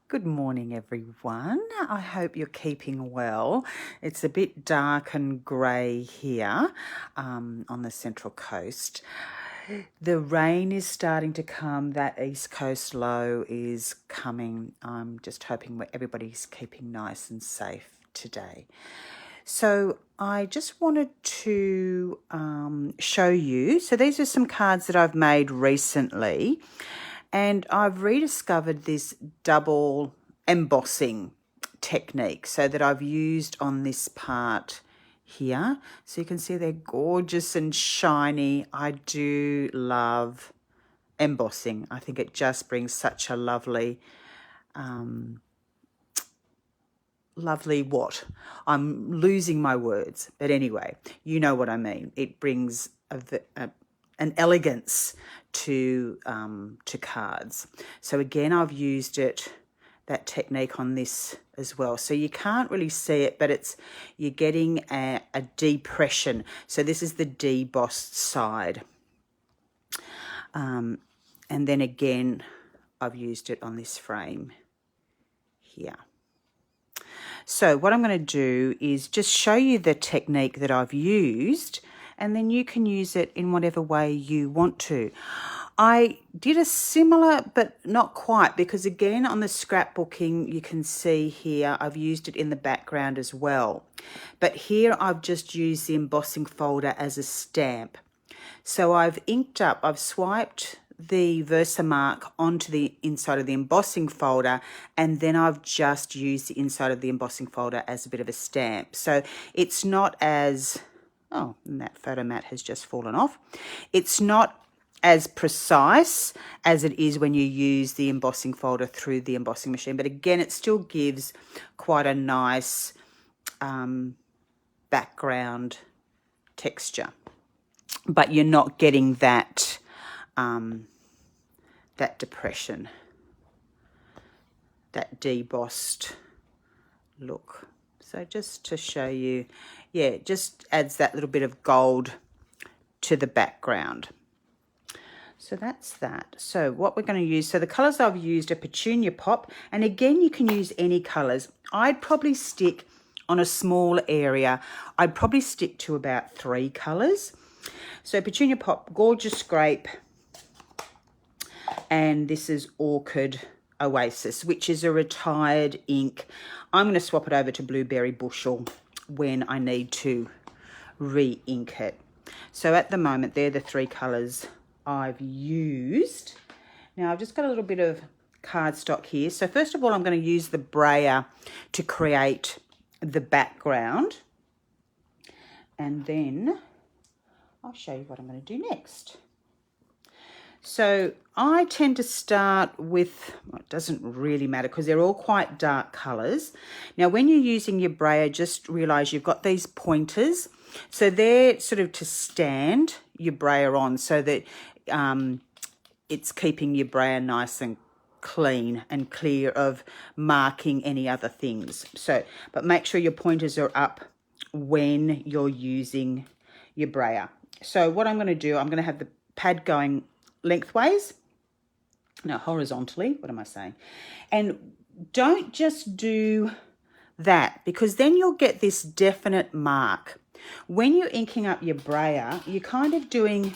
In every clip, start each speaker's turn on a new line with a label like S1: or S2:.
S1: Good morning, everyone. I hope you're keeping well. It's a bit dark and grey here on the Central Coast. The rain is starting to come. That East Coast low is coming. I'm just hoping everybody's keeping nice and safe today. So I just wanted to show you. So these are some cards that I've made recently. And I've rediscovered this double embossing technique so that I've used on this part here. So you can see they're gorgeous and shiny. I do love embossing. I think it just brings such a lovely, what? I'm losing my words. But anyway, you know what I mean. It brings an elegance to cards. So again, I've used that technique on this as well. So you can't really see it, but you're getting a depression. So this is the debossed side. And then again, I've used it on this frame here. So what I'm going to do is just show you the technique that I've used, and then you can use it in whatever way you want to. I did a similar, but not quite, because again, on the scrapbooking, you can see here, I've used it in the background as well. But here I've just used the embossing folder as a stamp. So I've swiped the Versamark onto the inside of the embossing folder, and then I've just used the inside of the embossing folder as a bit of a stamp. So it's not as, oh, and that photo mat has just fallen off. It's not as precise as it is when you use the embossing folder through the embossing machine. But again, it still gives quite a nice background texture. But you're not getting that that depression, that debossed look. So just to show you, yeah, it just adds that little bit of gold to the background. So that's that. So what we're going to use, so the colours I've used are Petunia Pop, and again, you can use any colours. I'd probably stick on a small area, I'd probably stick to about 3 colours. So Petunia Pop, Gorgeous Grape, and this is Orchid Oasis, which is a retired ink. I'm going to swap it over to Blueberry Bushel when I need to re-ink it. So at the moment, they're the 3 colours I've used. Now I've just got a little bit of cardstock here. So first of all, I'm going to use the brayer to create the background. And then I'll show you what I'm going to do next. So I tend to start with, well, it doesn't really matter because they're all quite dark colours. Now when you're using your brayer, just realise you've got these pointers. So they're sort of to stand your brayer on so that it's keeping your brayer nice and clean and clear of marking any other things. So, but make sure your pointers are up when you're using your brayer. So what I'm going to do, I'm going to have the pad going lengthways, no, horizontally, what am I saying? And don't just do that, because then you'll get this definite mark. When you're inking up your brayer, you're kind of doing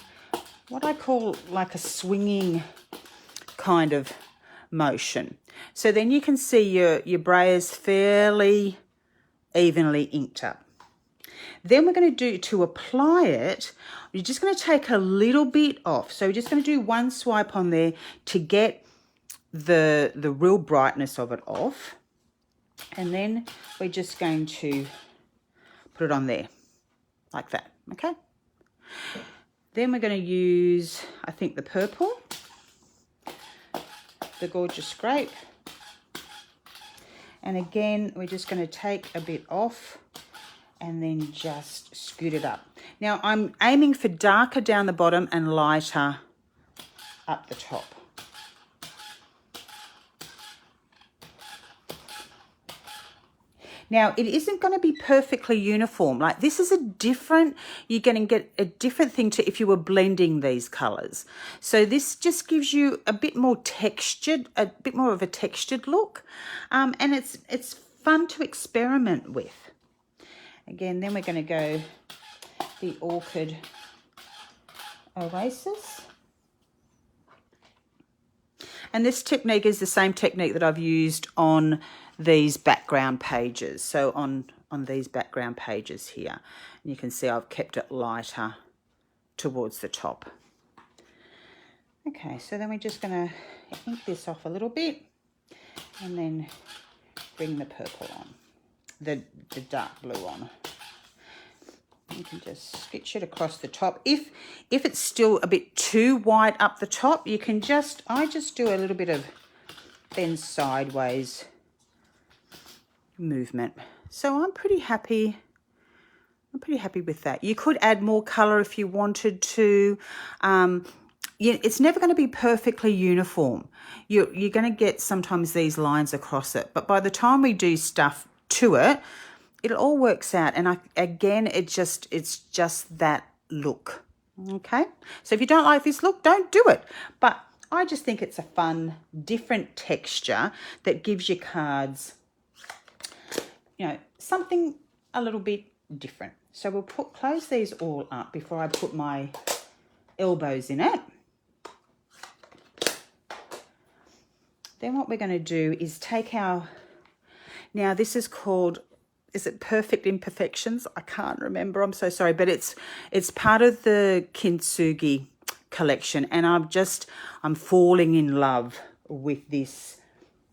S1: what I call like a swinging kind of motion. So then you can see your brayer's fairly evenly inked up. Then we're going to do, to apply it, you're just going to take a little bit off. So we're just going to do one swipe on there to get the real brightness of it off. And then we're just going to put it on there like that, okay? Then we're going to use, I think, the purple, the Gorgeous Grape. And again, we're just going to take a bit off and then just scoot it up. Now I'm aiming for darker down the bottom and lighter up the top. Now, it isn't going to be perfectly uniform. Like, this is a different, you're going to get a different thing to if you were blending these colours. So this just gives you a bit more textured, a bit more of a textured look. And it's fun to experiment with. Again, then we're going to go the Orchid Oasis. And this technique is the same technique that I've used on these background pages. So on these background pages here, and you can see I've kept it lighter towards the top. Okay, so then we're just going to ink this off a little bit and then bring the purple on, the dark blue on. You can just stitch it across the top. If it's still a bit too white up the top, you can I just do a little bit of then sideways movement. So I'm pretty happy with that. You could add more color if you wanted to. It's never going to be perfectly uniform. You're going to get sometimes these lines across it, but by the time we do stuff to it, it all works out. And it's just that look. Okay, so if you don't like this look, don't do it. But I just think it's a fun, different texture that gives your cards, something a little bit different. So we'll close these all up before I put my elbows in it. Then what we're going to do is take now this is called, is it Perfect Imperfections? I can't remember, I'm so sorry, but it's part of the Kintsugi collection, and I'm falling in love with this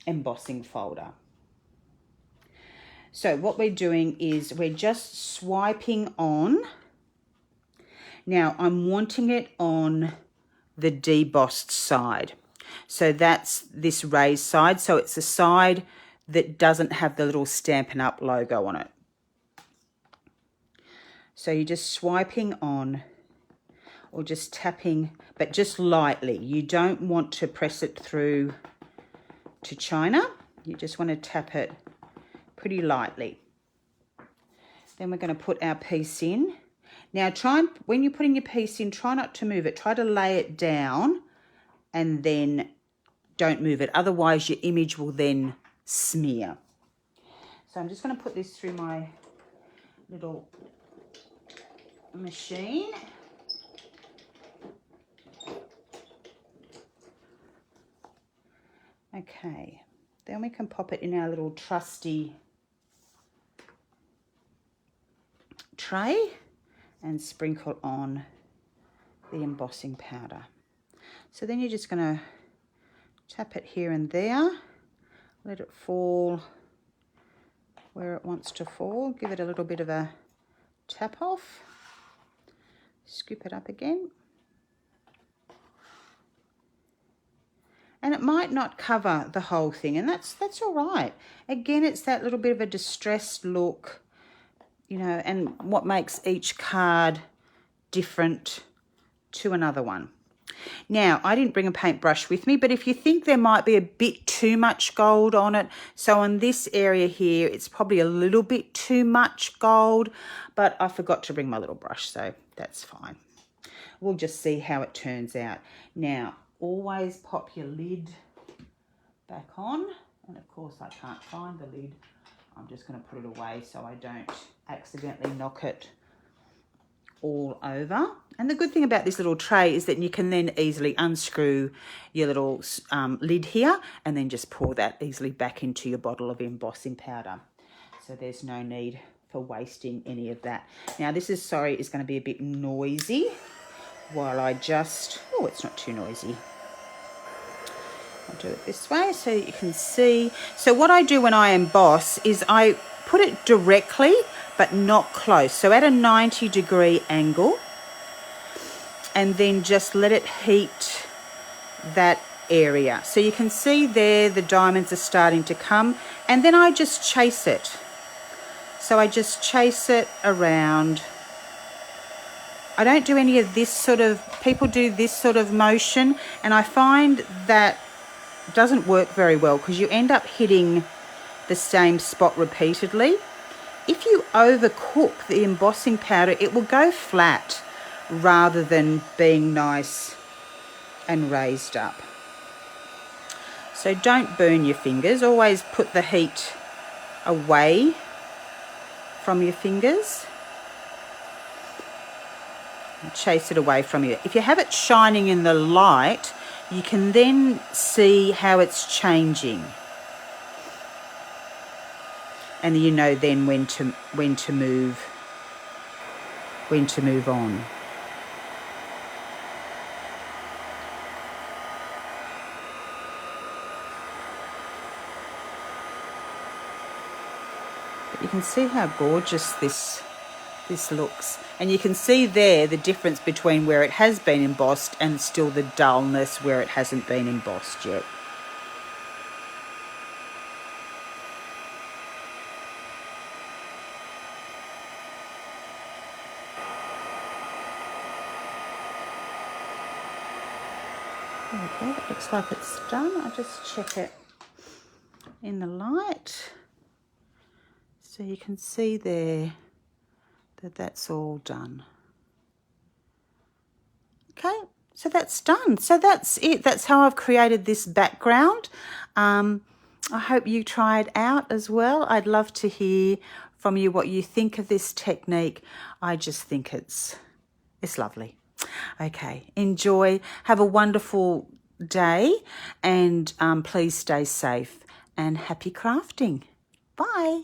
S1: embossing folder. So what we're doing is we're just swiping on. Now I'm wanting it on the debossed side. So that's this raised side. So it's the side that doesn't have the little Stampin' Up logo on it. So you're just swiping on or just tapping, but just lightly. You don't want to press it through to China. You just want to tap it pretty lightly. Then we're going to put our piece in. Now when you're putting your piece in, try not to move it. Try to lay it down and then don't move it. Otherwise your image will then smear. So I'm just going to put this through my little machine. Okay, then we can pop it in our little trusty tray and sprinkle on the embossing powder. So then you're just going to tap it here and there, let it fall where it wants to fall, give it a little bit of a tap off, scoop it up again. And it might not cover the whole thing, and that's all right. Again, it's that little bit of a distressed look, and what makes each card different to another one. Now, I didn't bring a paintbrush with me, but if you think there might be a bit too much gold on it, so on this area here, it's probably a little bit too much gold, but I forgot to bring my little brush, so that's fine. We'll just see how it turns out. Now, always pop your lid back on, and of course I can't find the lid. I'm just going to put it away so I don't accidentally knock it all over. And the good thing about this little tray is that you can then easily unscrew your little lid here and then just pour that easily back into your bottle of embossing powder. So there's no need for wasting any of that. Now this is going to be a bit noisy while I just, oh, it's not too noisy. I'll do it this way so you can see. So what I do when I emboss is I put it directly but not close. So at a 90-degree angle, and then just let it heat that area. So you can see there the diamonds are starting to come, and then I just chase it. So I just chase it around. I don't do any of this sort of, people do this sort of motion, and I find that doesn't work very well because you end up hitting the same spot repeatedly. If you overcook the embossing powder, it will go flat rather than being nice and raised up. So don't burn your fingers. Always put the heat away from your fingers. And chase it away from you. If you have it shining in the light, you can then see how it's changing. And you know then when to move on. But you can see how gorgeous this looks. And you can see there the difference between where it has been embossed and still the dullness where it hasn't been embossed yet. Okay, that looks like it's done. I'll just check it in the light. So you can see there that that's all done. Okay, so that's done. So that's it. That's how I've created this background. I hope you try it out as well. I'd love to hear from you what you think of this technique. I just think it's lovely. Okay, enjoy. Have a wonderful day, and please stay safe and happy crafting. Bye.